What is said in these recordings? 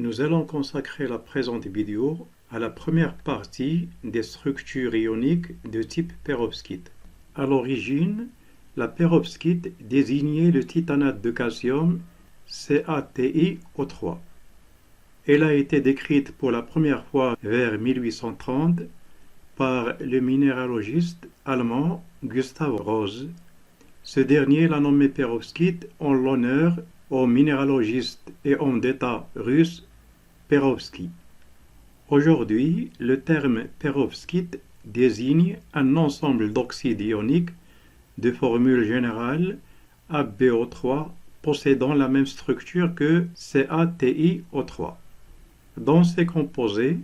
Nous allons consacrer la présente vidéo à la première partie des structures ioniques de type perovskite. À l'origine, la perovskite désignait le titanate de calcium CaTiO3. Elle a été décrite pour la première fois vers 1830 par le minéralogiste allemand Gustav Rose. Ce dernier l'a nommé perovskite en l'honneur au minéralogiste et homme d'État russe Perovski. Aujourd'hui, le terme perovskite désigne un ensemble d'oxydes ioniques de formule générale AbO3 possédant la même structure que CaTiO3. Dans ces composés,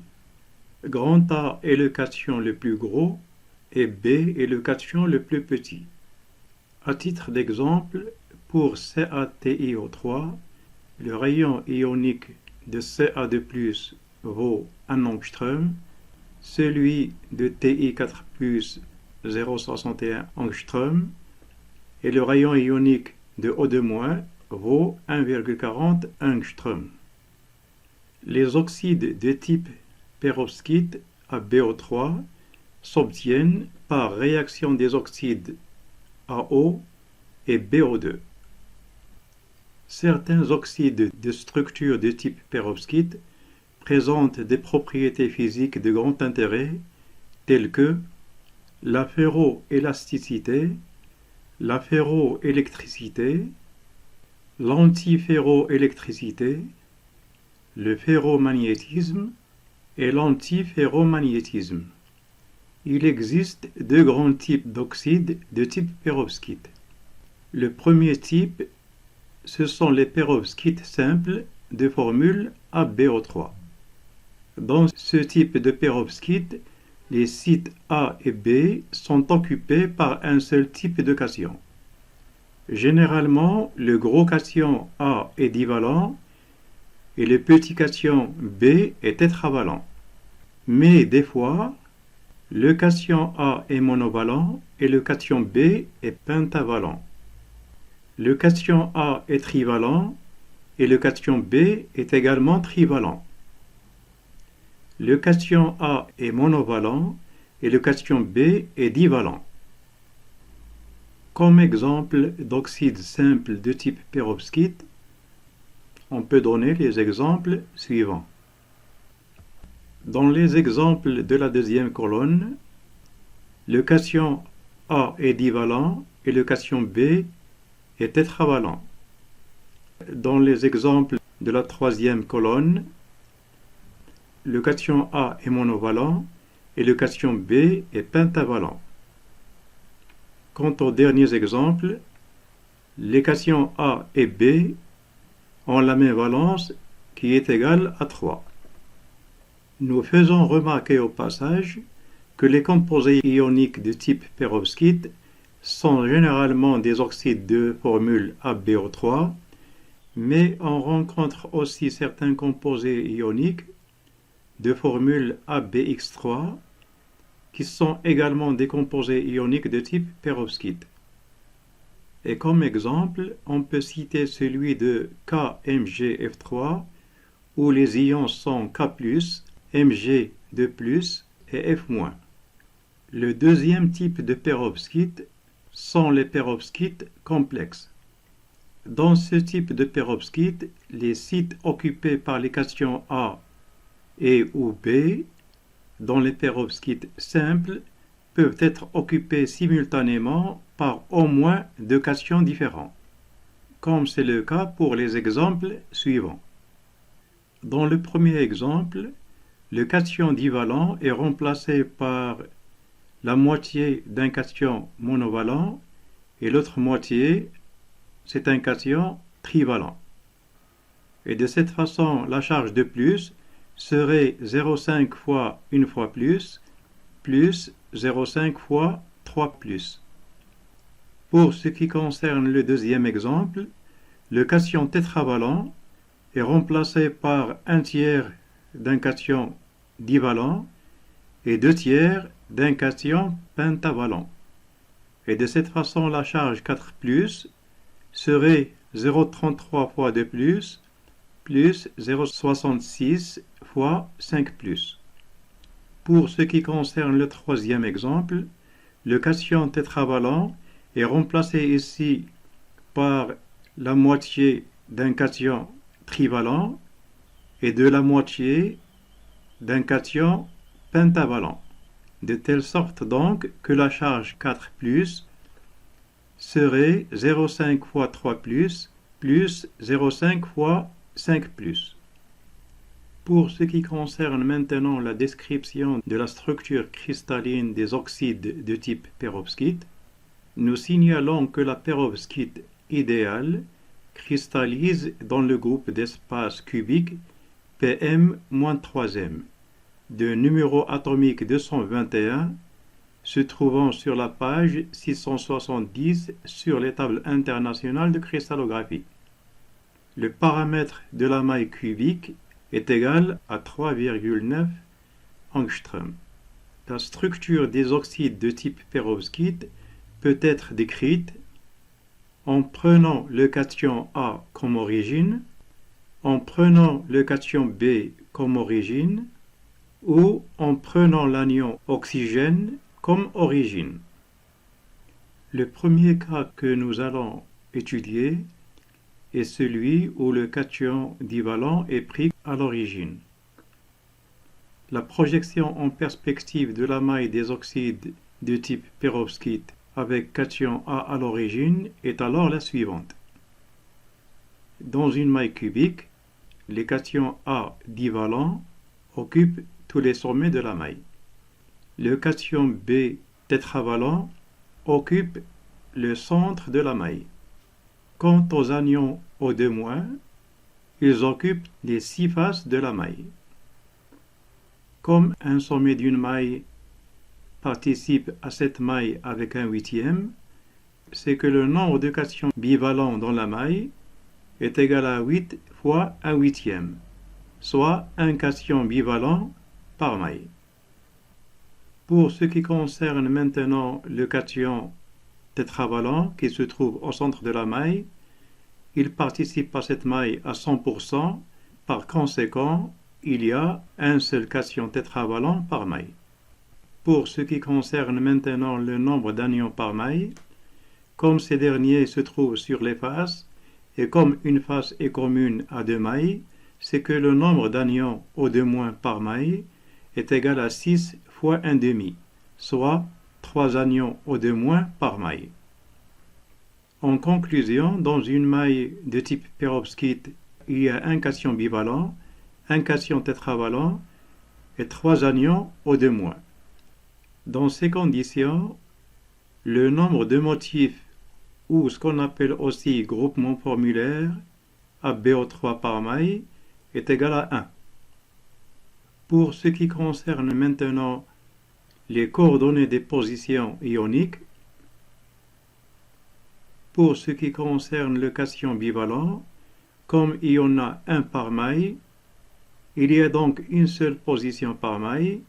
grand A est le cation le plus gros et B est le cation le plus petit. À titre d'exemple, pour CaTiO3, le rayon ionique de Ca2+, vaut 1 angstrom, celui de Ti4+, 0,61 angstrom, et le rayon ionique de O2- vaut 1,40 angstrom. Les oxydes de type perovskite AbO3 s'obtiennent par réaction des oxydes AO et BO2. Certains oxydes de structure de type perovskite présentent des propriétés physiques de grand intérêt telles que la ferroélasticité, la ferroélectricité, l'antiferroélectricité, le ferromagnétisme et l'antiferromagnétisme. Il existe deux grands types d'oxydes de type perovskite. Le premier type, ce sont les perovskites simples de formule AbO3. Dans ce type de perovskite, les sites A et B sont occupés par un seul type de cation. Généralement, le gros cation A est divalent et le petit cation B est tétravalent. Mais des fois, le cation A est monovalent et le cation B est pentavalent. Le cation A est trivalent et le cation B est également trivalent. Le cation A est monovalent et le cation B est divalent. Comme exemple d'oxyde simple de type perovskite, on peut donner les exemples suivants. Dans les exemples de la deuxième colonne, le cation A est divalent et le cation B est tétravalent. Dans les exemples de la troisième colonne, le cation A est monovalent et le cation B est pentavalent. Quant aux derniers exemples, les cations A et B ont la même valence qui est égale à 3. Nous faisons remarquer au passage que les composés ioniques de type perovskite sont généralement des oxydes de formule AbO3, mais on rencontre aussi certains composés ioniques de formule AbX3 qui sont également des composés ioniques de type perovskite. Et comme exemple, on peut citer celui de KMgF3 où les ions sont K+, Mg2+, et F-. Le deuxième type de perovskite sont les perovskites complexes. Dans ce type de perovskite, les sites occupés par les cations A et ou B dans les perovskites simples peuvent être occupés simultanément par au moins deux cations différents, comme c'est le cas pour les exemples suivants. Dans le premier exemple, le cation divalent est remplacé par la moitié d'un cation monovalent et l'autre moitié, c'est un cation trivalent. Et de cette façon, la charge de plus serait 0,5 fois 1 fois plus 0,5 fois 3 plus. Pour ce qui concerne le deuxième exemple, le cation tétravalent est remplacé par 1/3 d'un cation divalent et 2/3 d'un cation pentavalent. Et de cette façon, la charge 4 plus serait 0,33 fois 2 plus plus 0,66 fois 5 plus. Pour ce qui concerne le troisième exemple, le cation tétravalent est remplacé ici par la moitié d'un cation trivalent et de la moitié d'un cation pentavalent, de telle sorte donc que la charge 4 plus serait 0,5 fois 3 plus 0,5 fois 5 plus. Pour ce qui concerne maintenant la description de la structure cristalline des oxydes de type perovskite, nous signalons que la perovskite idéale cristallise dans le groupe d'espace cubique PM-3m, de numéro atomique 221, se trouvant sur la page 670 sur les tables internationales de cristallographie. Le paramètre de la maille cubique est égal à 3,9 angstrom. La structure des oxydes de type perovskite peut être décrite en prenant le cation A comme origine, en prenant le cation B comme origine, ou en prenant l'anion oxygène comme origine. Le premier cas que nous allons étudier est celui où le cation divalent est pris à l'origine. La projection en perspective de la maille des oxydes de type perovskite avec cation A à l'origine est alors la suivante. Dans une maille cubique, les cations A divalents occupent tous les sommets de la maille. Le cation B tétravalent occupe le centre de la maille. Quant aux anions O2-, ils occupent les 6 faces de la maille. Comme un sommet d'une maille participe à cette maille avec 1/8, c'est que le nombre de cations bivalents dans la maille est égal à 8 fois 1/8, soit un cation bivalent par maille. Pour ce qui concerne maintenant le cation tétravalent qui se trouve au centre de la maille, il participe à cette maille à 100%, par conséquent, il y a un seul cation tétravalent par maille. Pour ce qui concerne maintenant le nombre d'anions par maille, comme ces derniers se trouvent sur les faces, et comme une face est commune à 2 mailles, c'est que le nombre d'anions O2- par maille est égal à 6 fois 1/2, soit 3 anions O2- par maille. En conclusion, dans une maille de type perovskite, il y a un cation bivalent, un cation tétravalent et 3 anions O2-. Dans ces conditions, le nombre de motifs, ou ce qu'on appelle aussi groupement formulaire, AbO3 par maille, est égal à 1. Pour ce qui concerne maintenant les coordonnées des positions ioniques, pour ce qui concerne le cation bivalent, comme il y en a un par maille, il y a donc une seule position par maille,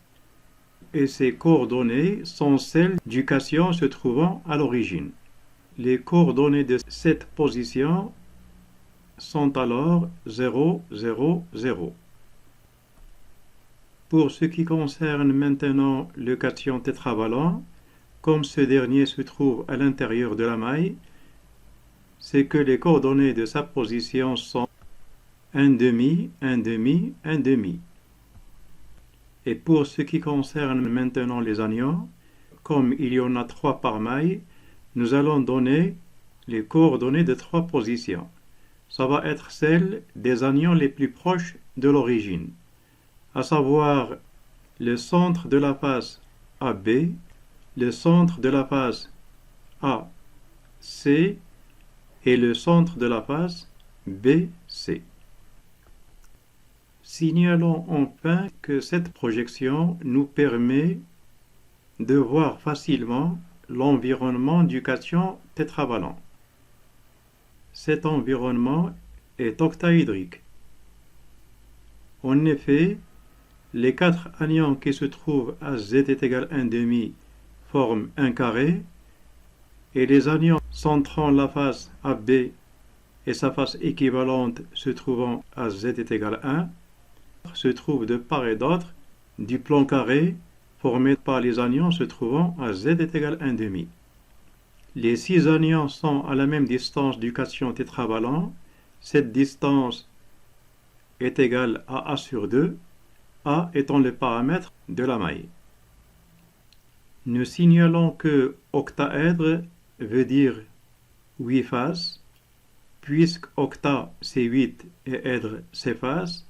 et ces coordonnées sont celles du cation se trouvant à l'origine. Les coordonnées de cette position sont alors 0, 0, 0. Pour ce qui concerne maintenant le cation tétravalent, comme ce dernier se trouve à l'intérieur de la maille, c'est que les coordonnées de sa position sont 1/2, 1/2, 1/2. Et pour ce qui concerne maintenant les anions, comme il y en a 3 par maille, nous allons donner les coordonnées de 3 positions. Ça va être celles des anions les plus proches de l'origine, à savoir le centre de la face AB, le centre de la face AC et le centre de la face BC. Signalons enfin que cette projection nous permet de voir facilement l'environnement du cation tétravalent. Cet environnement est octaédrique. En effet, les 4 anions qui se trouvent à Z est égal à 1/2 forment un carré, et les anions centrant la face AB et sa face équivalente se trouvant à z est égal à 1 se trouve de part et d'autre du plan carré formé par les anions se trouvant à z est égal à 1 demi. Les 6 anions sont à la même distance du cation tétravalent. Cette distance est égale à A sur 2, A étant le paramètre de la maille. Nous signalons que octaèdre veut dire 8 faces, puisque octa c'est 8 et èdre c'est faces.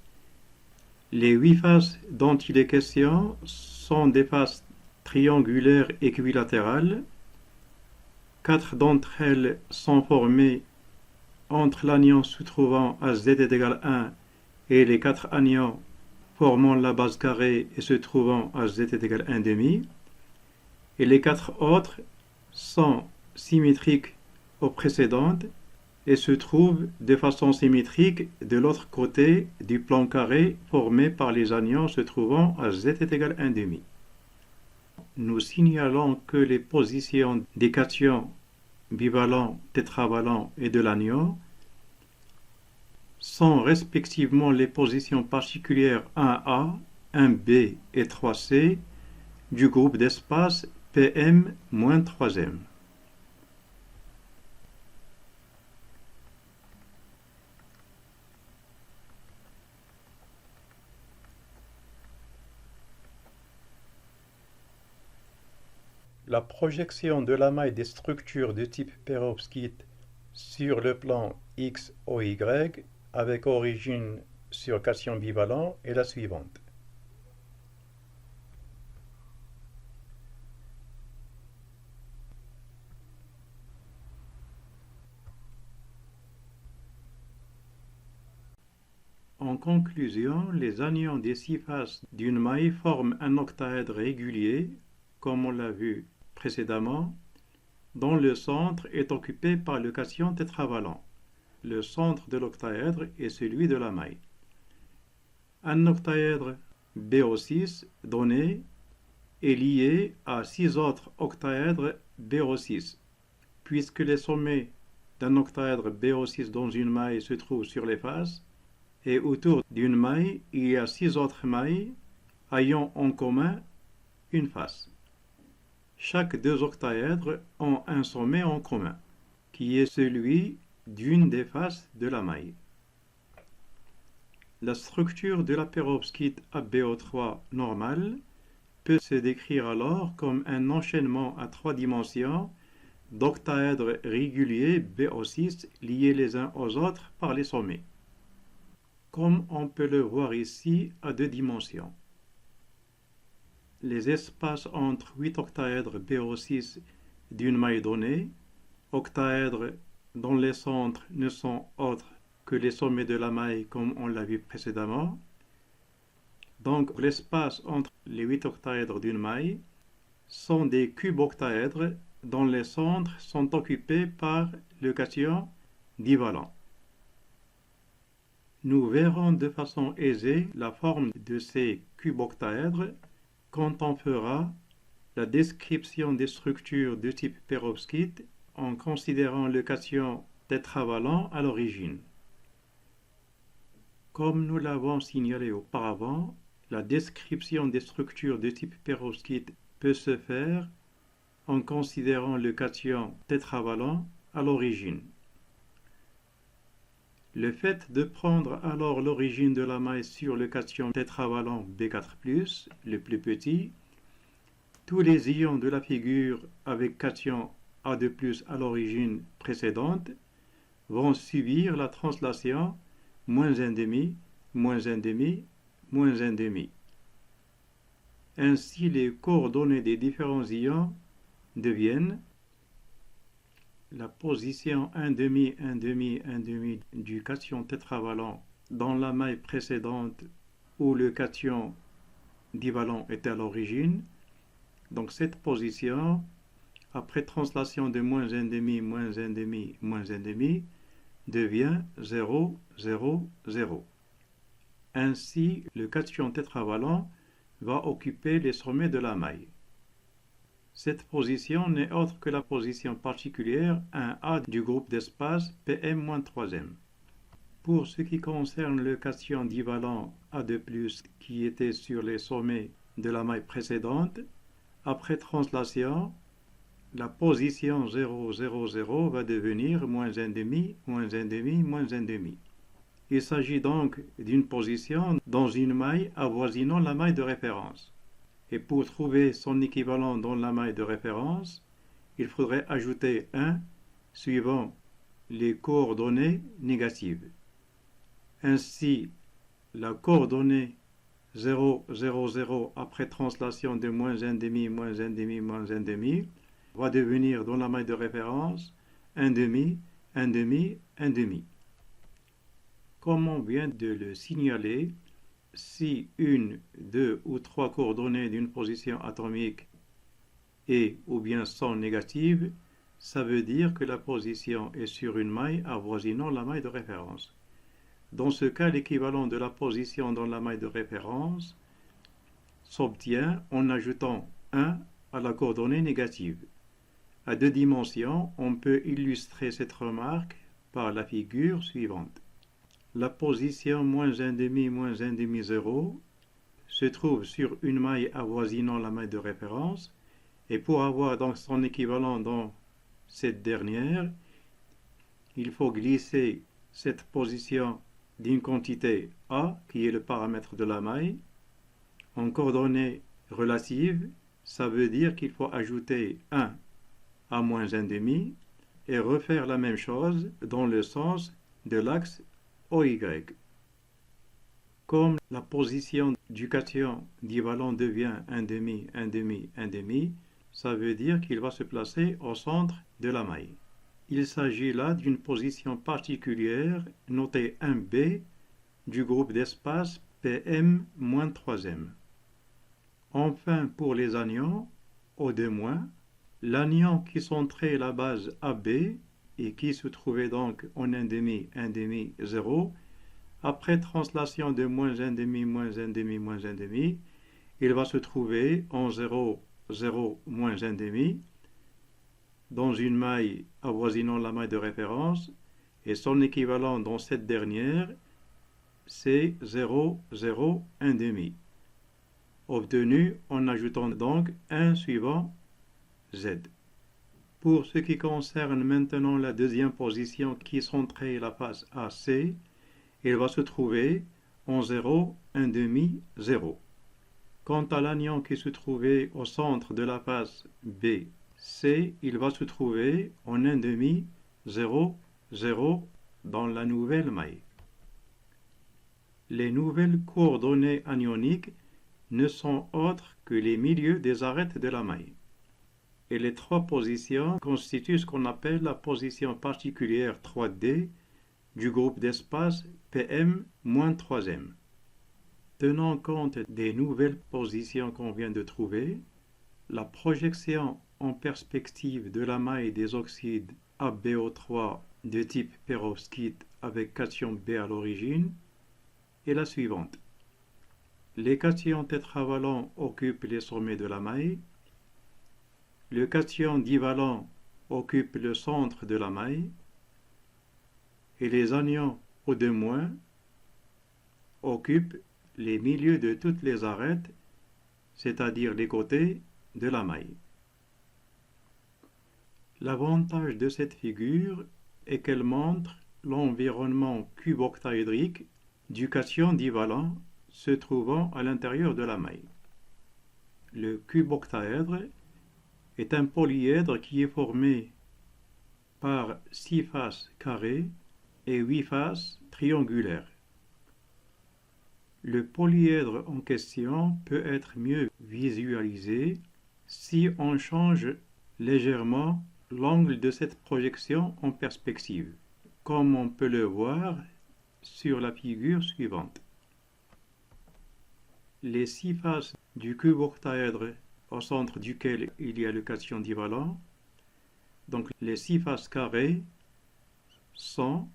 Les 8 faces dont il est question sont des faces triangulaires équilatérales. 4 d'entre elles sont formées entre l'anion se trouvant à z est égal à 1 et les 4 anions formant la base carrée et se trouvant à z est égal à 1 demi. Et les 4 autres sont symétriques aux précédentes et se trouvent de façon symétrique de l'autre côté du plan carré formé par les anions se trouvant à z est égal à 1 demi. Nous signalons que les positions des cations bivalents, tétravalents et de l'anion sont respectivement les positions particulières 1A, 1B et 3C du groupe d'espace PM-3M. La projection de la maille des structures de type pérovskite sur le plan X ou Y avec origine sur cation bivalent est la suivante. En conclusion, les anions des 6 faces d'une maille forment un octaèdre régulier, comme on l'a vu précédemment, dont le centre est occupé par le cation tétravalent. Le centre de l'octaèdre est celui de la maille. Un octaèdre BO6 donné est lié à 6 autres octaèdres BO6, puisque les sommets d'un octaèdre BO6 dans une maille se trouvent sur les faces, et autour d'une maille, il y a 6 autres mailles ayant en commun une face. Chaque 2 octaèdres ont un sommet en commun, qui est celui d'une des faces de la maille. La structure de la pérovskite ABO3 normale peut se décrire alors comme un enchaînement à 3 dimensions d'octaèdres réguliers BO6 liés les uns aux autres par les sommets, comme on peut le voir ici à 2 dimensions. Les espaces entre 8 octaèdres BO6 d'une maille donnée, octaèdres dont les centres ne sont autres que les sommets de la maille comme on l'a vu précédemment. Donc l'espace entre les 8 octaèdres d'une maille sont des cuboctaèdres dont les centres sont occupés par le cation divalent. Nous verrons de façon aisée la forme de ces cuboctaèdres quand on fera la description des structures de type pérovskite en considérant le cation tétravalent à l'origine. Comme nous l'avons signalé auparavant, la description des structures de type pérovskite peut se faire en considérant le cation tétravalent à l'origine. Le fait de prendre alors l'origine de la maille sur le cation tétravalent B4+, le plus petit, tous les ions de la figure avec cation A2+ à l'origine précédente vont subir la translation -1,5, -1,5, -1,5. Ainsi, les coordonnées des différents ions deviennent la position 1,5, 1,5, 1,5 du cation tétravalent dans la maille précédente où le cation divalent était à l'origine. Donc cette position, après translation de -1,5, -1,5, -1,5, devient 0, 0, 0. Ainsi, le cation tétravalent va occuper les sommets de la maille. Cette position n'est autre que la position particulière 1A du groupe d'espace PM-3m. Pour ce qui concerne le cation divalent A2+, qui était sur les sommets de la maille précédente, après translation, la position 0, 0, 0 va devenir moins 1,5, moins 1,5, moins 1,5. Il s'agit donc d'une position dans une maille avoisinant la maille de référence. Et pour trouver son équivalent dans la maille de référence, il faudrait ajouter 1 suivant les coordonnées négatives. Ainsi, la coordonnée 0, 0, 0 après translation de moins 1,5, moins 1,5, moins 1,5 va devenir dans la maille de référence 1,5, 1,5, 1,5. Comme on vient de le signaler, si une, deux ou trois coordonnées d'une position atomique est ou bien sont négatives, ça veut dire que la position est sur une maille avoisinant la maille de référence. Dans ce cas, l'équivalent de la position dans la maille de référence s'obtient en ajoutant 1 à la coordonnée négative. À 2 dimensions, on peut illustrer cette remarque par la figure suivante. La position moins 1,5, moins 1,5, 0 se trouve sur une maille avoisinant la maille de référence, et pour avoir donc son équivalent dans cette dernière, il faut glisser cette position d'une quantité A, qui est le paramètre de la maille, en coordonnées relatives. Ça veut dire qu'il faut ajouter 1 à moins 1,5 et refaire la même chose dans le sens de l'axe OY. Comme la position du cation divalent devient 1,5, 1,5, 1,5, ça veut dire qu'il va se placer au centre de la maille. Il s'agit là d'une position particulière notée 1B du groupe d'espace PM-3m. Enfin, pour les anions, O2-, l'anion qui centrait la base AB et qui se trouvait donc en 1,5, 1,5, 0, après translation de moins 1,5, moins 1,5, moins 1,5, il va se trouver en 0, 0, moins 1,5, dans une maille avoisinant la maille de référence, et son équivalent dans cette dernière, c'est 0, 0, 1,5, obtenu en ajoutant donc 1 suivant Z. Pour ce qui concerne maintenant la deuxième position qui centrait la face AC, il va se trouver en 0, 1,5, 0. Quant à l'anion qui se trouvait au centre de la face BC, il va se trouver en 1,5, 0, 0 dans la nouvelle maille. Les nouvelles coordonnées anioniques ne sont autres que les milieux des arêtes de la maille. Et les trois positions constituent ce qu'on appelle la position particulière 3D du groupe d'espace PM-3m. Tenant compte des nouvelles positions qu'on vient de trouver, la projection en perspective de la maille des oxydes AbO3 de type perovskite avec cation B à l'origine est la suivante. Les cations tétravalents occupent les sommets de la maille. Le cation divalent occupe le centre de la maille. Et les anions O2- occupent les milieux de toutes les arêtes, c'est-à-dire les côtés de la maille. L'avantage de cette figure est qu'elle montre l'environnement cuboctaédrique du cation divalent se trouvant à l'intérieur de la maille. Le cuboctaèdre est un polyèdre qui est formé par 6 faces carrées et 8 faces triangulaires. Le polyèdre en question peut être mieux visualisé si on change légèrement l'angle de cette projection en perspective, comme on peut le voir sur la figure suivante. Les 6 faces du cuboctaèdre au centre duquel il y a le cation divalent, donc les 6 faces carrées sont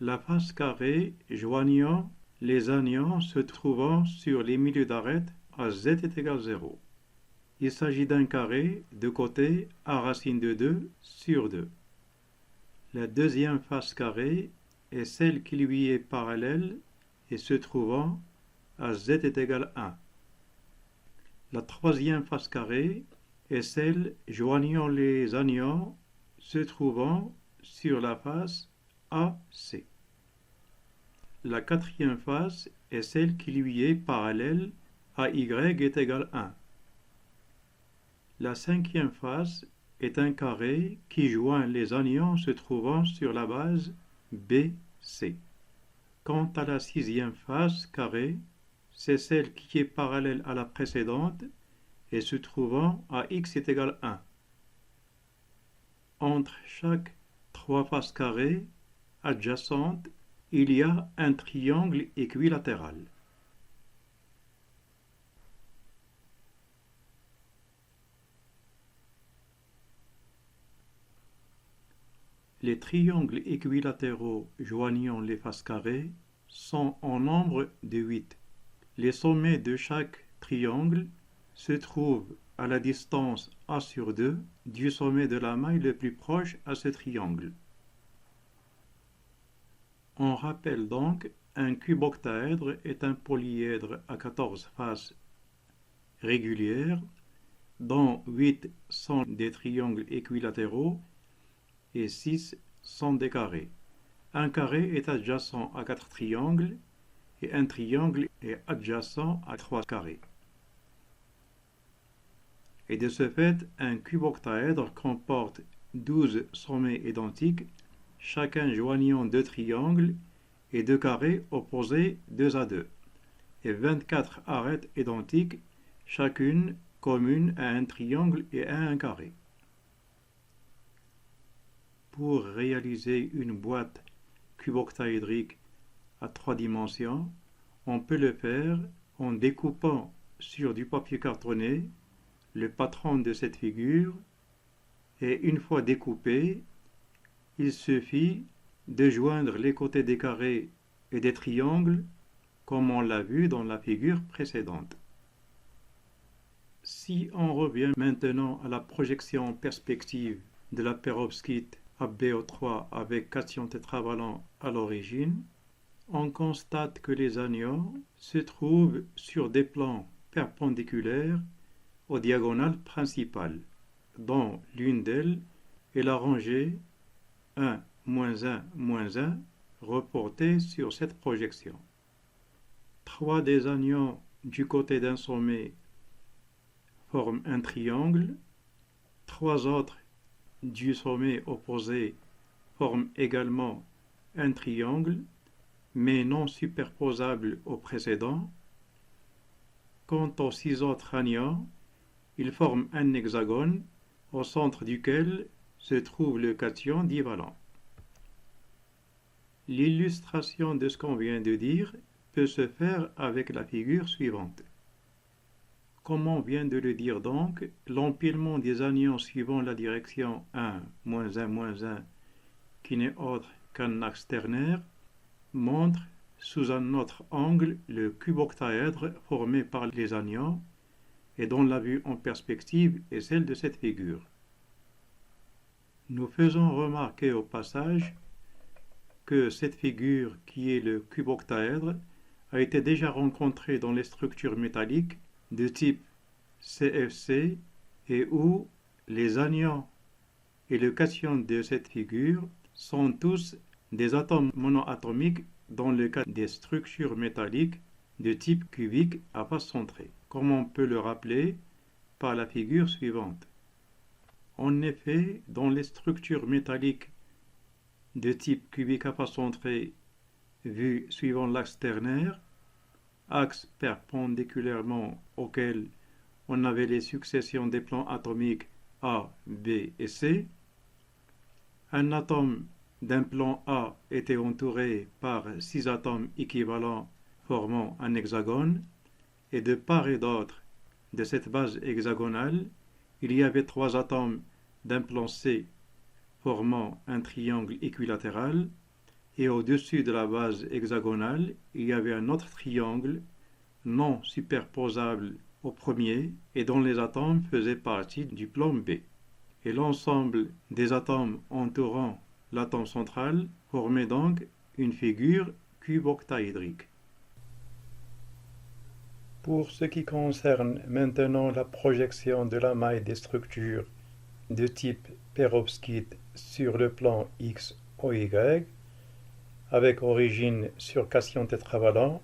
la face carrée joignant les anions se trouvant sur les milieux d'arêtes à Z est égal 0. Il s'agit d'un carré de côté a racine de 2 sur 2. La deuxième face carrée est celle qui lui est parallèle et se trouvant à z est égal à 1. La troisième face carrée est celle joignant les anions se trouvant sur la face AC. La quatrième face est celle qui lui est parallèle à y est égal à 1. La cinquième face est un carré qui joint les anions se trouvant sur la base BC. Quant à la sixième face carrée, c'est celle qui est parallèle à la précédente et se trouvant à x est égal à 1. Entre chaque trois faces carrées adjacentes, il y a un triangle équilatéral. Les triangles équilatéraux joignant les faces carrées sont en nombre de 8. Les sommets de chaque triangle se trouvent à la distance A sur 2 du sommet de la maille le plus proche à ce triangle. On rappelle donc un cuboctaèdre est un polyèdre à 14 faces régulières, dont 8 sont des triangles équilatéraux et 6 sont des carrés. Un carré est adjacent à 4 triangles et un triangle est adjacent à 3 carrés. Et de ce fait, un cuboctaèdre comporte 12 sommets identiques, chacun joignant 2 triangles et 2 carrés opposés 2 à 2, et 24 arêtes identiques, chacune commune à un triangle et à un carré. Pour réaliser une boîte cuboctaédrique à 3 dimensions, on peut le faire en découpant sur du papier cartonné le patron de cette figure et une fois découpé, il suffit de joindre les côtés des carrés et des triangles comme on l'a vu dans la figure précédente. Si on revient maintenant à la projection perspective de la perovskite AbBO3 avec cation tétravalent à l'origine, on constate que les anions se trouvent sur des plans perpendiculaires aux diagonales principales, dont l'une d'elles est la rangée 1, -1, -1 reportée sur cette projection. 3 des anions du côté d'un sommet forment un triangle, 3 autres du sommet opposé forment également un triangle, mais non superposable au précédent. Quant aux 6 autres anions, ils forment un hexagone au centre duquel se trouve le cation divalent. L'illustration de ce qu'on vient de dire peut se faire avec la figure suivante. Comme on vient de le dire donc, l'empilement des anions suivant la direction 1, -1, -1, qui n'est autre qu'un axe ternaire, montre sous un autre angle le cuboctaèdre formé par les anions et dont la vue en perspective est celle de cette figure. Nous faisons remarquer au passage que cette figure, qui est le cuboctaèdre, a été déjà rencontrée dans les structures métalliques de type CFC et où les anions et le cation de cette figure sont tous des atomes monoatomiques dans le cas des structures métalliques de type cubique à face centrée, comme on peut le rappeler par la figure suivante. En effet, dans les structures métalliques de type cubique à face centrée vues suivant l'axe ternaire, axe perpendiculairement auquel on avait les successions des plans atomiques A, B et C, un atome d'un plan A était entouré par 6 atomes équivalents formant un hexagone, et de part et d'autre de cette base hexagonale, il y avait 3 atomes d'un plan C formant un triangle équilatéral, et au-dessus de la base hexagonale, il y avait un autre triangle non superposable au premier et dont les atomes faisaient partie du plan B. Et l'ensemble des atomes entourant l'atome central formait donc une figure cube-octaédrique. Pour ce qui concerne maintenant la projection de la maille des structures de type perovskite sur le plan X ou Y, avec origine sur cation tétravalent,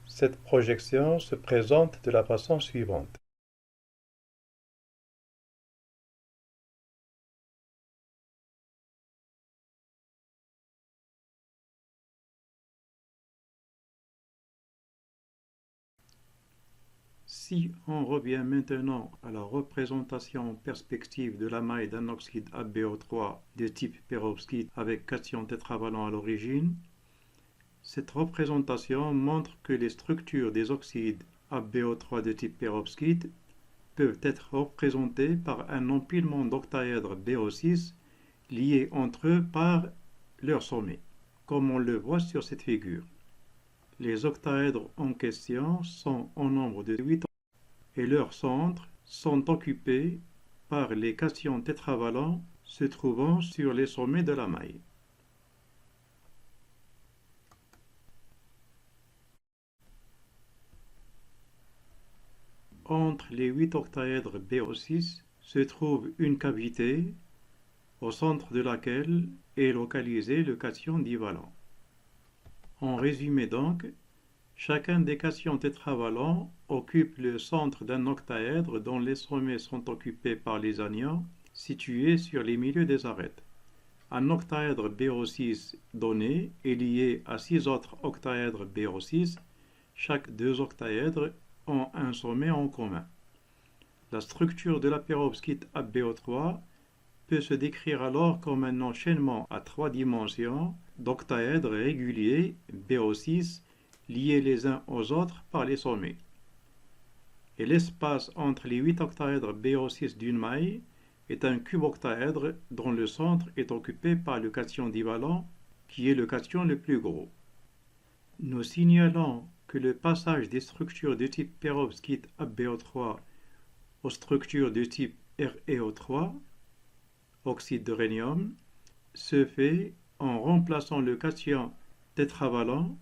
cette projection se présente de la façon suivante. Si on revient maintenant à la représentation en perspective de la maille d'un oxyde AbO3 de type perovskite avec cation tétravalent à l'origine, cette représentation montre que les structures des oxydes AbO3 de type perovskite peuvent être représentées par un empilement d'octaèdres BO6 liés entre eux par leur sommet, comme on le voit sur cette figure. Les octaèdres en question sont au nombre de 8 et leurs centres sont occupés par les cations tétravalents se trouvant sur les sommets de la maille. Entre les 8 octaèdres BO6 se trouve une cavité au centre de laquelle est localisé le cation divalent. En résumé donc, chacun des cations tétravalents occupe le centre d'un octaèdre dont les sommets sont occupés par les anions situés sur les milieux des arêtes. Un octaèdre BO6 donné est lié à 6 autres octaèdres BO6. Chaque 2 octaèdres ont un sommet en commun. La structure de la perovskite AbO3 peut se décrire alors comme un enchaînement à 3 dimensions d'octaèdres réguliers BO6 liés les uns aux autres par les sommets. Et l'espace entre les 8 octaèdres BO6 d'une maille est un cube-octaèdre dont le centre est occupé par le cation divalent qui est le cation le plus gros. Nous signalons que le passage des structures de type perovskite AbO3 aux structures de type ReO3, oxyde de rhénium, se fait en remplaçant le cation tétravalent,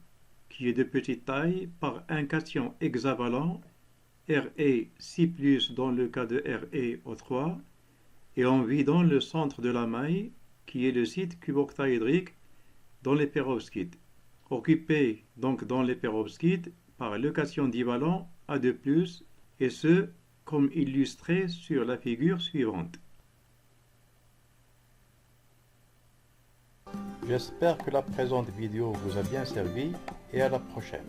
qui est de petite taille, par un cation hexavalent, Re6+, dans le cas de ReO3, et en vidant le centre de la maille, qui est le site cuboctaédrique dans les perovskites, occupé donc dans les perovskites par le cation divalent A2+, et ce, comme illustré sur la figure suivante. J'espère que la présente vidéo vous a bien servi et à la prochaine.